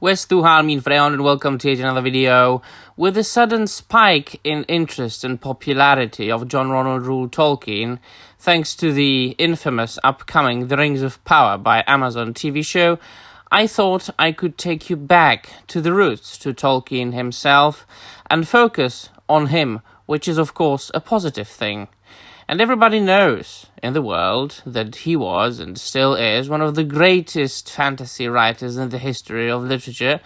Where's Stuhan, min friend, and welcome to yet another video. With the sudden spike in interest and popularity of John Ronald Reuel Tolkien, thanks to the infamous upcoming The Rings of Power by Amazon TV show, I thought I could take you back to the roots, to Tolkien himself, and focus on him, which is of course a positive thing. And everybody knows in the world that he was, and still is, one of the greatest fantasy writers in the history of literature,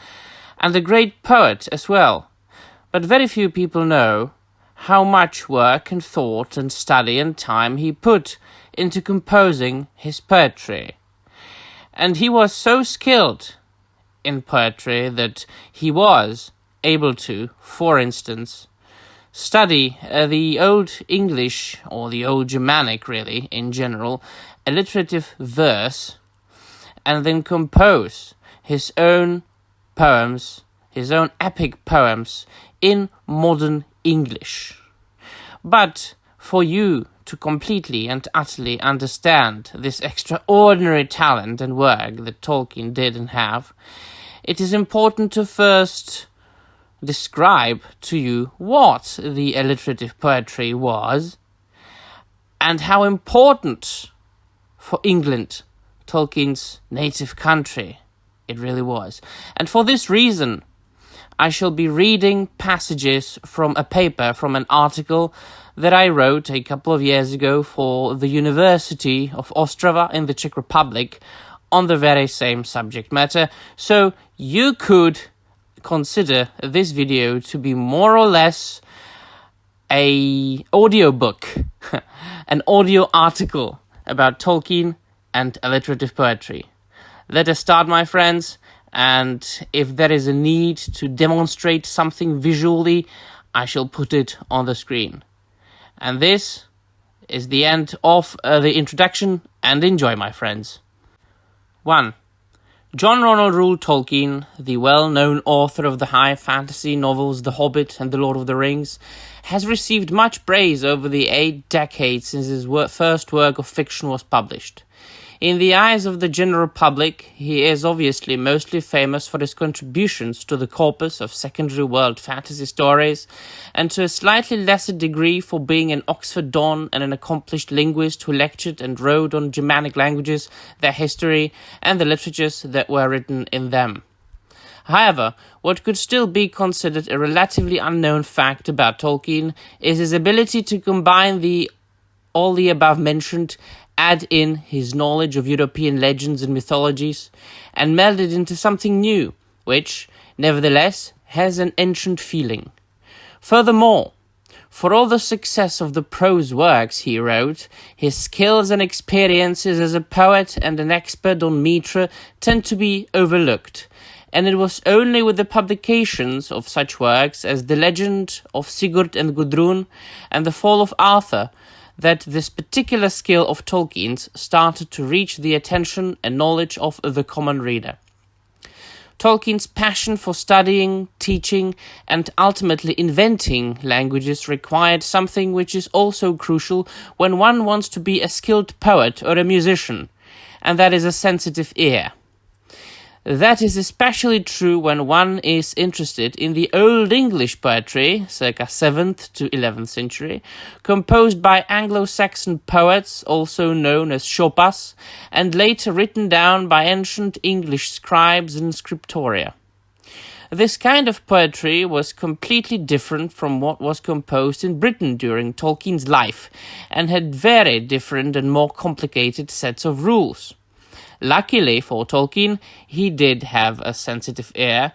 and a great poet as well. But very few people know how much work and thought and study and time he put into composing his poetry. And he was so skilled in poetry that he was able to, for instance, study the Old English, or the Old Germanic really, in general, alliterative verse, and then compose his own poems, his own epic poems, in modern English. But for you to completely and utterly understand this extraordinary talent and work that Tolkien did and have, it is important to first describe to you what the alliterative poetry was and how important for England, Tolkien's native country, it really was. And for this reason, I shall be reading passages from a paper, from an article that I wrote a couple of years ago for the University of Ostrava in the Czech Republic on the very same subject matter. So you could consider this video to be more or less a audiobook, an audio article about Tolkien and alliterative poetry. Let us start, my friends, and if there is a need to demonstrate something visually, I shall put it on the screen. And this is the end of the introduction, and enjoy, my friends. 1. John Ronald Reuel Tolkien, the well-known author of the high fantasy novels The Hobbit and The Lord of the Rings, has received much praise over the 8 decades since his first work of fiction was published. In the eyes of the general public, he is obviously mostly famous for his contributions to the corpus of secondary world fantasy stories, and to a slightly lesser degree for being an Oxford Don and an accomplished linguist who lectured and wrote on Germanic languages, their history, and the literatures that were written in them. However, what could still be considered a relatively unknown fact about Tolkien is his ability to combine all the above-mentioned, add in his knowledge of European legends and mythologies, and meld it into something new, which, nevertheless, has an ancient feeling. Furthermore, for all the success of the prose works he wrote, his skills and experiences as a poet and an expert on metre tend to be overlooked, and it was only with the publications of such works as The Legend of Sigurd and Gudrun and The Fall of Arthur that this particular skill of Tolkien's started to reach the attention and knowledge of the common reader. Tolkien's passion for studying, teaching, and ultimately inventing languages required something which is also crucial when one wants to be a skilled poet or a musician, and that is a sensitive ear. That is especially true when one is interested in the Old English poetry, circa 7th to 11th century, composed by Anglo-Saxon poets, also known as Shopas, and later written down by ancient English scribes and scriptoria. This kind of poetry was completely different from what was composed in Britain during Tolkien's life, and had very different and more complicated sets of rules. Luckily for Tolkien, he did have a sensitive ear,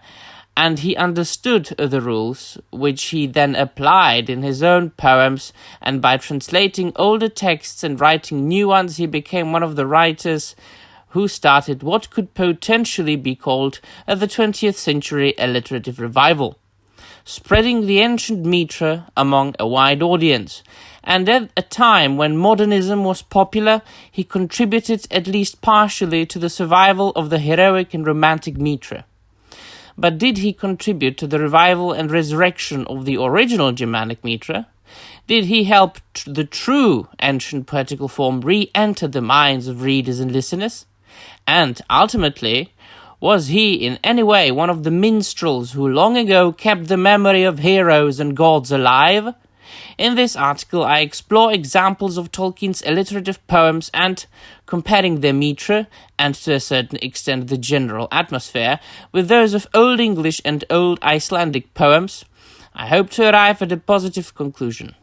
and he understood the rules, which he then applied in his own poems, and by translating older texts and writing new ones, he became one of the writers who started what could potentially be called the 20th century alliterative revival, spreading the ancient metre among a wide audience. And at a time when modernism was popular, he contributed at least partially to the survival of the heroic and romantic metre. But did he contribute to the revival and resurrection of the original Germanic metre? Did he help the true ancient poetical form re-enter the minds of readers and listeners? And ultimately, Was he in any way one of the minstrels who long ago kept the memory of heroes and gods alive? In this article, I explore examples of Tolkien's alliterative poems and, comparing their metre, and to a certain extent the general atmosphere, with those of Old English and Old Icelandic poems, I hope to arrive at a positive conclusion.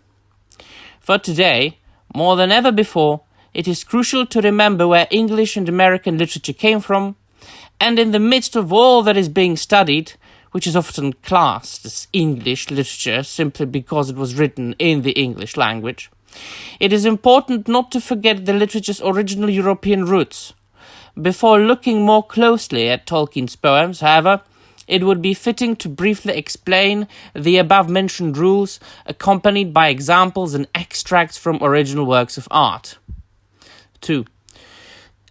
For today, more than ever before, it is crucial to remember where English and American literature came from, and in the midst of all that is being studied, which is often classed as English literature simply because it was written in the English language, it is important not to forget the literature's original European roots. Before looking more closely at Tolkien's poems, however, it would be fitting to briefly explain the above-mentioned rules, accompanied by examples and extracts from original works of art. 2.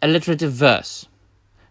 Alliterative verse.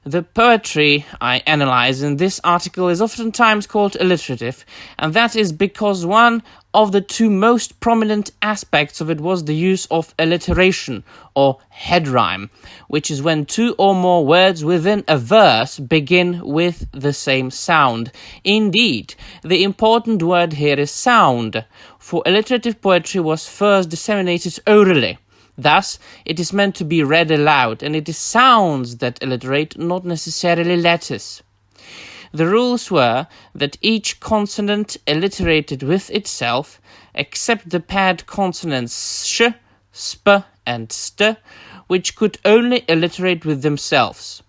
The poetry I analyze in this article is oftentimes called alliterative, and that is because one of the two most prominent aspects of it was the use of alliteration, or head rhyme, which is when two or more words within a verse begin with the same sound. Indeed, the important word here is sound, for alliterative poetry was first disseminated orally. Thus, it is meant to be read aloud, and it is sounds that alliterate, not necessarily letters. The rules were that each consonant alliterated with itself, except the paired consonants sh, sp, and st, which could only alliterate with themselves.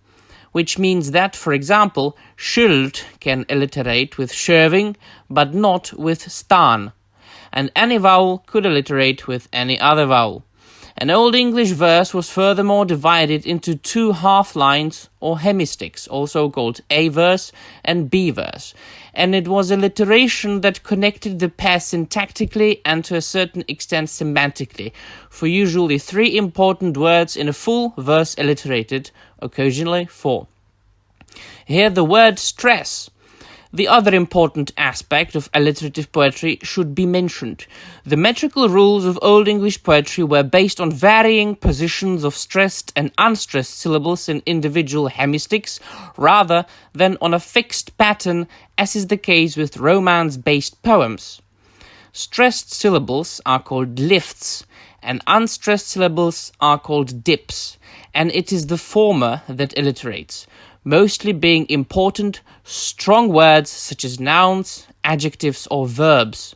Which means that, for example, skyld can alliterate with shoving, but not with stan, and any vowel could alliterate with any other vowel. An Old English verse was furthermore divided into two half-lines or hemistichs, also called A-verse and B-verse, and it was alliteration that connected the pairs syntactically and to a certain extent semantically, for usually three important words in a full verse alliterated, occasionally four. Here the word stress, the other important aspect of alliterative poetry, should be mentioned. The metrical rules of Old English poetry were based on varying positions of stressed and unstressed syllables in individual hemistichs, rather than on a fixed pattern, as is the case with Romance-based poems. Stressed syllables are called lifts, and unstressed syllables are called dips, and it is the former that alliterates, mostly being important, strong words such as nouns, adjectives, or verbs.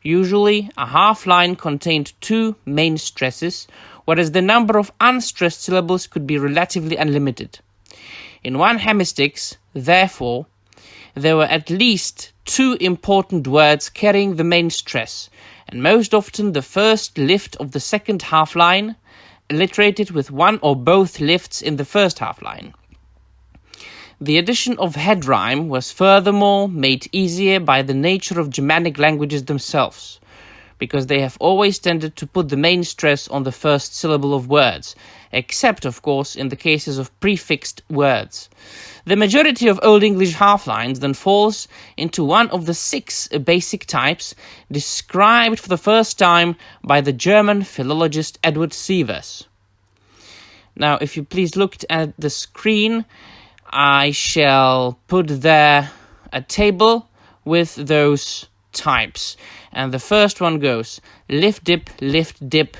Usually, a half-line contained two main stresses, whereas the number of unstressed syllables could be relatively unlimited. In one hemistich, therefore, there were at least two important words carrying the main stress, and most often the first lift of the second half-line alliterated with one or both lifts in the first half-line. The addition of head rhyme was furthermore made easier by the nature of Germanic languages themselves, because they have always tended to put the main stress on the first syllable of words, except, of course, in the cases of prefixed words. The majority of Old English half-lines then falls into one of the 6 basic types described for the first time by the German philologist Edward Sievers. Now, if you please look at the screen, I shall put there a table with those types. And the first one goes lift, dip, dip.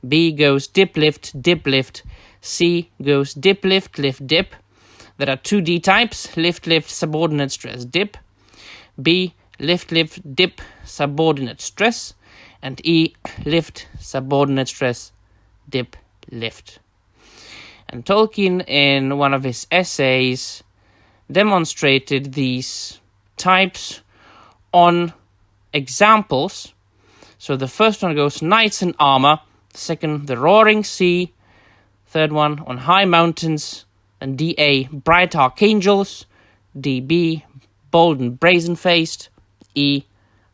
B goes dip, lift. C goes dip, lift, dip. There are 2 D types, lift, subordinate stress, dip. B, lift, dip, subordinate stress. And E, lift, subordinate stress, dip, lift. And Tolkien, in one of his essays, demonstrated these types on examples. So the first one goes knights in armor, the second the roaring sea, third one on high mountains, and D.A. bright archangels, D.B. bold and brazen-faced, E.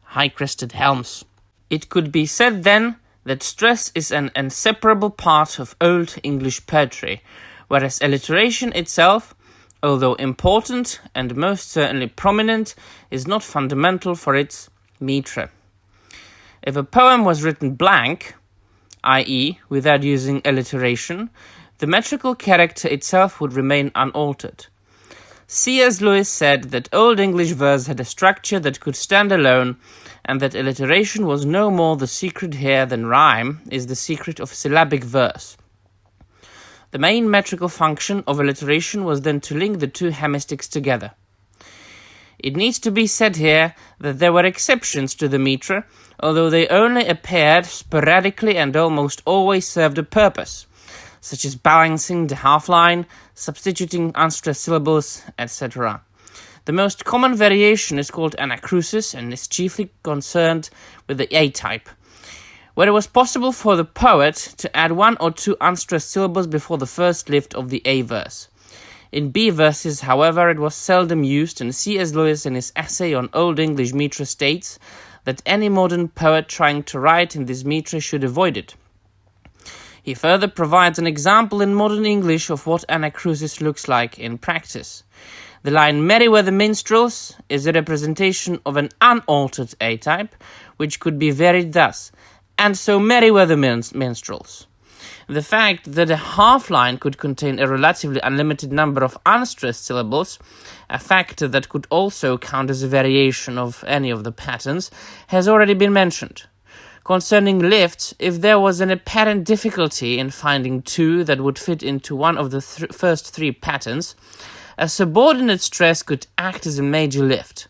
high-crested helms. It could be said then that stress is an inseparable part of Old English poetry, whereas alliteration itself, although important and most certainly prominent, is not fundamental for its metre. If a poem was written blank, i.e. without using alliteration, the metrical character itself would remain unaltered. C.S. Lewis said that Old English verse had a structure that could stand alone, and that alliteration was no more the secret here than rhyme is the secret of syllabic verse. The main metrical function of alliteration was then to link the two hemistichs together. It needs to be said here that there were exceptions to the metre, although they only appeared sporadically and almost always served a purpose, such as balancing the half-line, substituting unstressed syllables, etc. The most common variation is called anacrusis and is chiefly concerned with the A type, where it was possible for the poet to add one or two unstressed syllables before the first lift of the A verse. In B verses, however, it was seldom used, and C.S. Lewis in his essay on Old English metre states that any modern poet trying to write in this metre should avoid it. He further provides an example in modern English of what anacrusis looks like in practice. The line "Merry were the minstrels" is a representation of an unaltered A-type, which could be varied thus: "And so merry were the minstrels." The fact that a half-line could contain a relatively unlimited number of unstressed syllables, a factor that could also count as a variation of any of the patterns, has already been mentioned. Concerning lifts, if there was an apparent difficulty in finding two that would fit into one of the first three patterns, a subordinate stress could act as a major lift.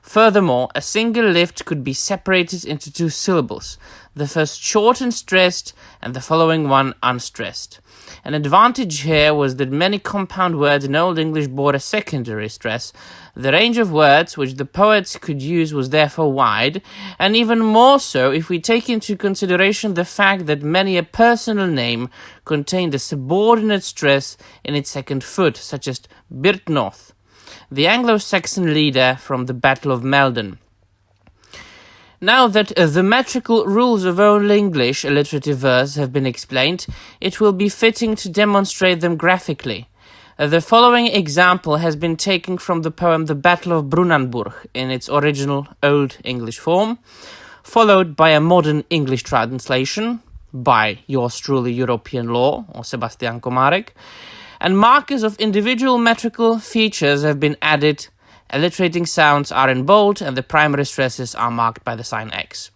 Furthermore, a single lift could be separated into two syllables, the first short and stressed, and the following one unstressed. An advantage here was that many compound words in Old English bore a secondary stress. The range of words which the poets could use was therefore wide, and even more so if we take into consideration the fact that many a personal name contained a subordinate stress in its second foot, such as Birtnoth, the Anglo-Saxon leader from the Battle of Maldon. Now that the metrical rules of Old English alliterative verse have been explained, it will be fitting to demonstrate them graphically. The following example has been taken from the poem The Battle of Brunanburh in its original Old English form, followed by a modern English translation by yours truly European Law, or Sebastian Komarek, and markers of individual metrical features have been added. Alliterating sounds are in bold, and the primary stresses are marked by the sign X.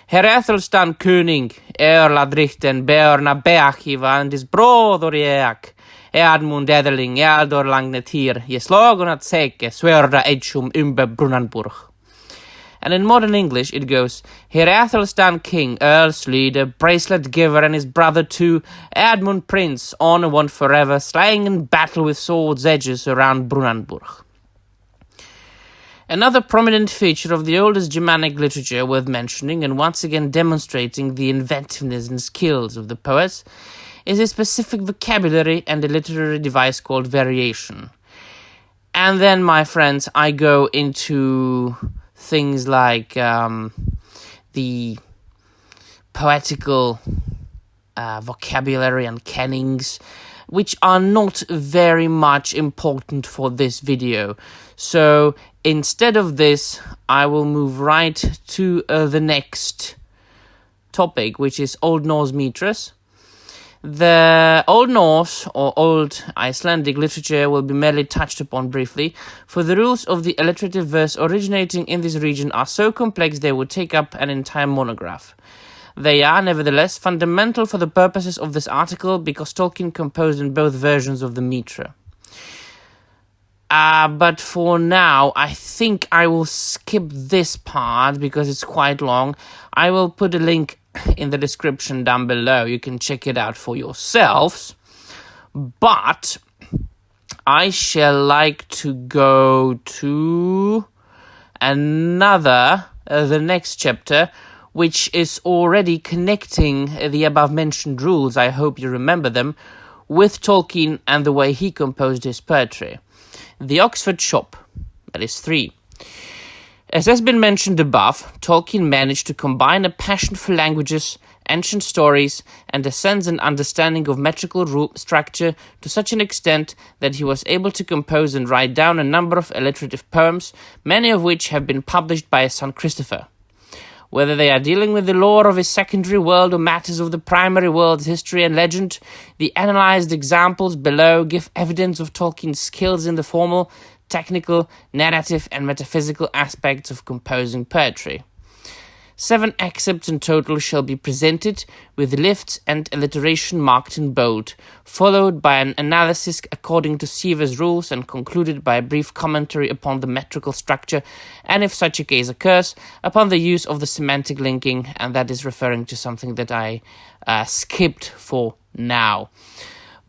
Herr Ethelstan König, ladrichten beorna beachiva, and his brother Eak, Edmund Edeling, Ealdor Langnetir, Jeslagon at seke, swerda edchum umbe Brunanburh. And in modern English it goes, Herr Ethelstan King, Earl's leader, bracelet giver, and his brother too, Edmund Prince, honor won forever, slaying in battle with swords' edges around Brunanburh. Another prominent feature of the oldest Germanic literature worth mentioning, and once again demonstrating the inventiveness and skills of the poets, is a specific vocabulary and a literary device called variation. And then, my friends, I go into things like the poetical vocabulary and kennings, which are not very much important for this video. So instead of this, I will move right to the next topic, which is Old Norse metres. The Old Norse or Old Icelandic literature will be merely touched upon briefly, for the rules of the alliterative verse originating in this region are so complex they would take up an entire monograph. They are, nevertheless, fundamental for the purposes of this article because Tolkien composed in both versions of the metre. But for now, I think I will skip this part because it's quite long. I will put a link in the description down below. You can check it out for yourselves. But I shall like to go to the next chapter, which is already connecting the above-mentioned rules, I hope you remember them, with Tolkien and the way he composed his poetry. The Oxford Shop, that is 3. As has been mentioned above, Tolkien managed to combine a passion for languages, ancient stories, and a sense and understanding of metrical structure to such an extent that he was able to compose and write down a number of alliterative poems, many of which have been published by his son Christopher. Whether they are dealing with the lore of a secondary world or matters of the primary world's history and legend, the analyzed examples below give evidence of Tolkien's skills in the formal, technical, narrative, and metaphysical aspects of composing poetry. 7 excerpts in total shall be presented, with lifts and alliteration marked in bold, followed by an analysis according to Siever's rules and concluded by a brief commentary upon the metrical structure and, if such a case occurs, upon the use of the semantic linking, and that is referring to something that I skipped for now.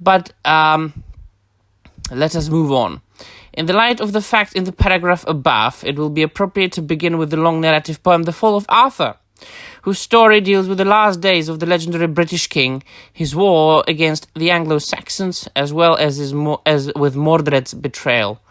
But let us move on. In the light of the fact in the paragraph above, it will be appropriate to begin with the long narrative poem The Fall of Arthur, whose story deals with the last days of the legendary British king, his war against the Anglo-Saxons, as well as with Mordred's betrayal.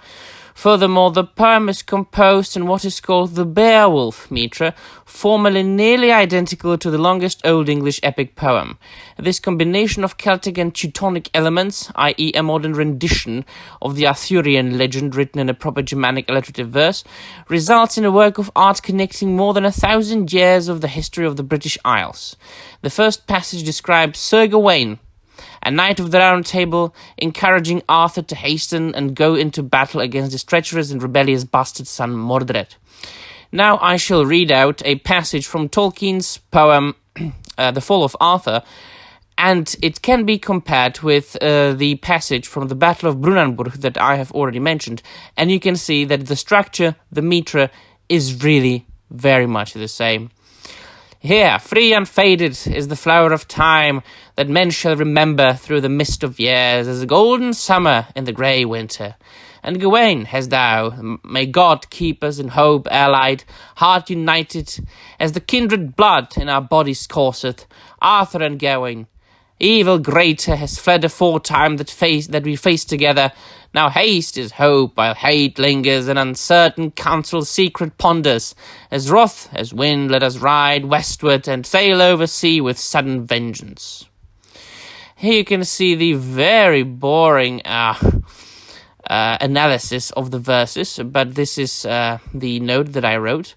Furthermore, the poem is composed in what is called the Beowulf metre, formally nearly identical to the longest Old English epic poem. This combination of Celtic and Teutonic elements, i.e. a modern rendition of the Arthurian legend written in a proper Germanic alliterative verse, results in a work of art connecting more than 1,000 years of the history of the British Isles. The first passage describes Sir Gawain, a knight of the Round Table, encouraging Arthur to hasten and go into battle against his treacherous and rebellious bastard son Mordred. Now I shall read out a passage from Tolkien's poem The Fall of Arthur, and it can be compared with the passage from the Battle of Brunanburg that I have already mentioned, and you can see that the structure, the metre, is really very much the same. Here, free and faded, is the flower of time that men shall remember through the mist of years as a golden summer in the grey winter. And Gawain hast thou, may God keep us in hope allied, heart united, as the kindred blood in our bodies courseth. Arthur and Gawain, evil greater has fled aforetime that we face together. Now haste is hope, while hate lingers, and uncertain counsel secret ponders. As wrath as wind let us ride westward, and sail over sea with sudden vengeance. Here you can see the very boring analysis of the verses, but this is the note that I wrote.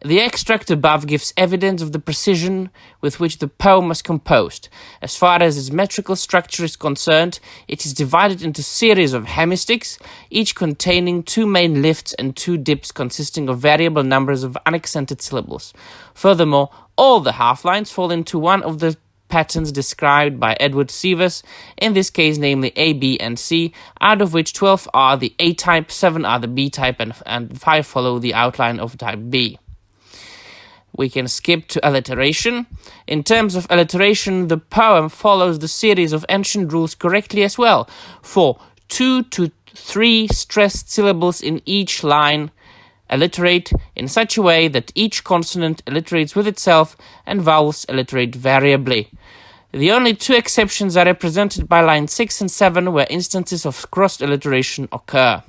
The extract above gives evidence of the precision with which the poem was composed. As far as its metrical structure is concerned, it is divided into series of hemistichs, each containing 2 main lifts and 2 dips consisting of variable numbers of unaccented syllables. Furthermore, all the half-lines fall into one of the patterns described by Edward Sievers, in this case namely A, B, and C, out of which 12 are the A-type, 7 are the B-type, and 5 follow the outline of type B. We can skip to alliteration. In terms of alliteration, the poem follows the series of ancient rules correctly as well, for 2 to 3 stressed syllables in each line alliterate in such a way that each consonant alliterates with itself and vowels alliterate variably. The only 2 exceptions are represented by lines 6 and 7, where instances of crossed alliteration occur.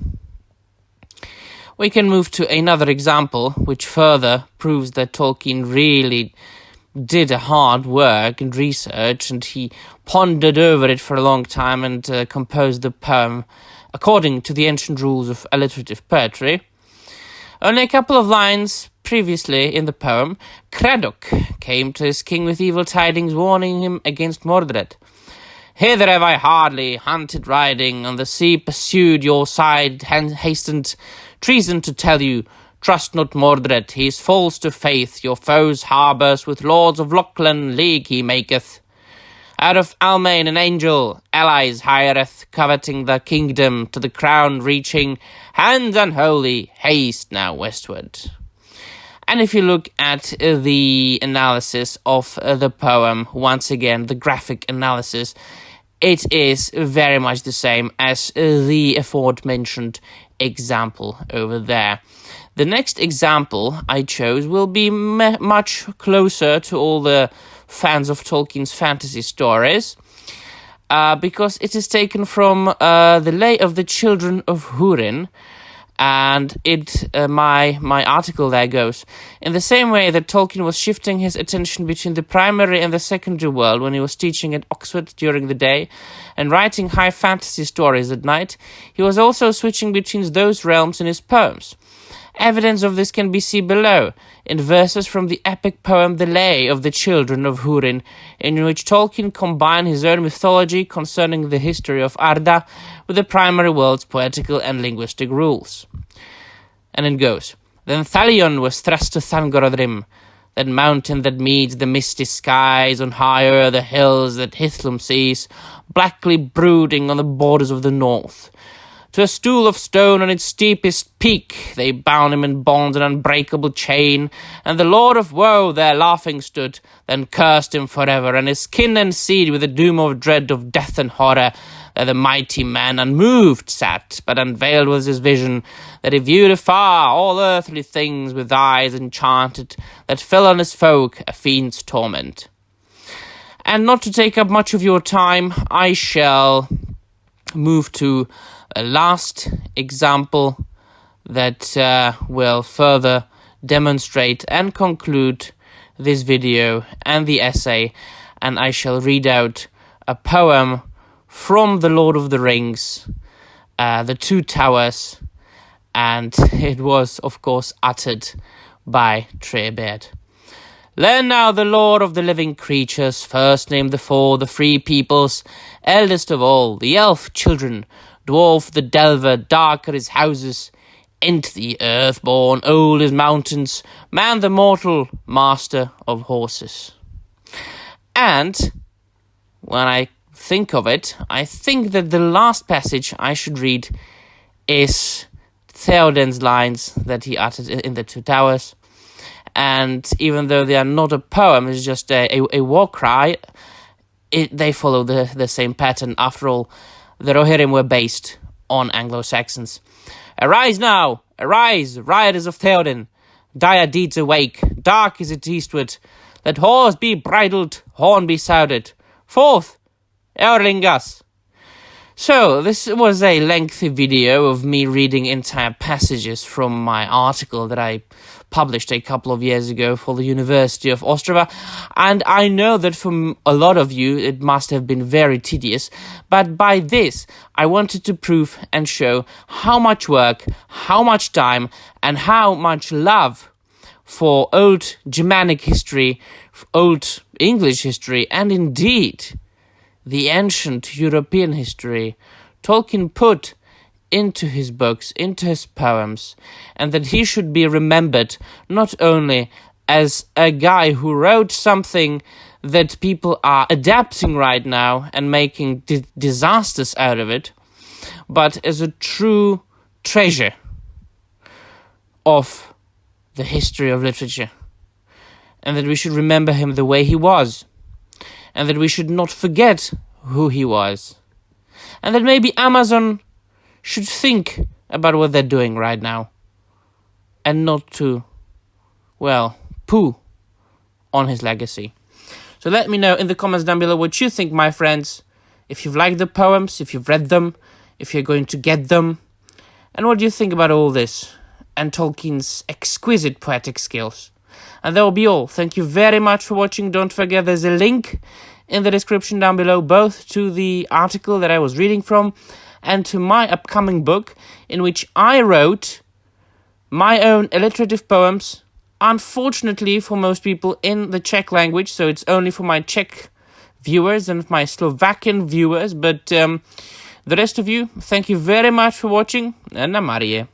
We can move to another example, which further proves that Tolkien really did a hard work and research, and he pondered over it for a long time and composed the poem according to the ancient rules of alliterative poetry. Only a couple of lines previously in the poem, Cradock came to his king with evil tidings, warning him against Mordred. Hither have I hardly hunted riding, on the sea pursued your side, hastened treason to tell you, trust not Mordred, he is false to faith, your foes harbours, with lords of Lochlan league he maketh. Out of Almain an angel, allies hireth, coveting the kingdom, to the crown reaching, hands unholy, haste now westward. And if you look at the analysis of the poem, once again, the graphic analysis, it is very much the same as the aforementioned example over there. The next example I chose will be much closer to all the fans of Tolkien's fantasy stories, because it is taken from the Lay of the Children of Húrin, and my article there goes, in the same way that Tolkien was shifting his attention between the primary and the secondary world when he was teaching at Oxford during the day and writing high fantasy stories at night, he was also switching between those realms in his poems. Evidence of this can be seen below, in verses from the epic poem The Lay of the Children of Húrin, in which Tolkien combined his own mythology concerning the history of Arda with the primary world's poetical and linguistic rules. And it goes, Then Thalion was thrust to Thangorodrim, that mountain that meets the misty skies on high o'er the hills that Hithlum sees, blackly brooding on the borders of the north. To a stool of stone on its steepest peak they bound him in bonds an unbreakable chain, and the Lord of Woe there laughing stood, then cursed him forever, and his kin and seed with the doom of dread of death and horror. There the mighty man unmoved sat, but unveiled was his vision, that he viewed afar all earthly things with eyes enchanted, that fell on his folk a fiend's torment. And not to take up much of your time, I shall move to a last example that will further demonstrate and conclude this video and the essay, and I shall read out a poem from The Lord of the Rings, The Two Towers, and it was, of course, uttered by Trebeard. Learn now the lore of the living creatures, first named the four, the free peoples, eldest of all, the elf children, dwarf the delver, dark are his houses, Ent the earth-born, old as mountains, man the mortal, master of horses. And when I think of it, I think that the last passage I should read is Theoden's lines that he uttered in The Two Towers. And even though they are not a poem, it's just a war cry, they follow the same pattern. After all, the Rohirrim were based on Anglo-Saxons. Arise now! Arise, riders of Theoden! Dire deeds awake, dark is it eastward. Let horse be bridled, horn be sounded. Forth, Eorlingas! So, this was a lengthy video of me reading entire passages from my article that I published a couple of years ago for the University of Ostrava, and I know that for a lot of you it must have been very tedious, but by this I wanted to prove and show how much work, how much time, and how much love for old Germanic history, old English history, and indeed the ancient European history Tolkien put into his books, into his poems, and that he should be remembered not only as a guy who wrote something that people are adapting right now and making disasters out of it, but as a true treasure of the history of literature, and that we should remember him the way he was, and that we should not forget who he was, and that maybe Amazon should think about what they're doing right now, and not to, well, poo on his legacy. So let me know in the comments down below what you think, my friends, if you've liked the poems, if you've read them, if you're going to get them, and what do you think about all this, and Tolkien's exquisite poetic skills. And that will be all. Thank you very much for watching. Don't forget there's a link in the description down below, both to the article that I was reading from and to my upcoming book, in which I wrote my own alliterative poems, unfortunately for most people in the Czech language, so it's only for my Czech viewers and my Slovakian viewers, but the rest of you, thank you very much for watching, and na Marie.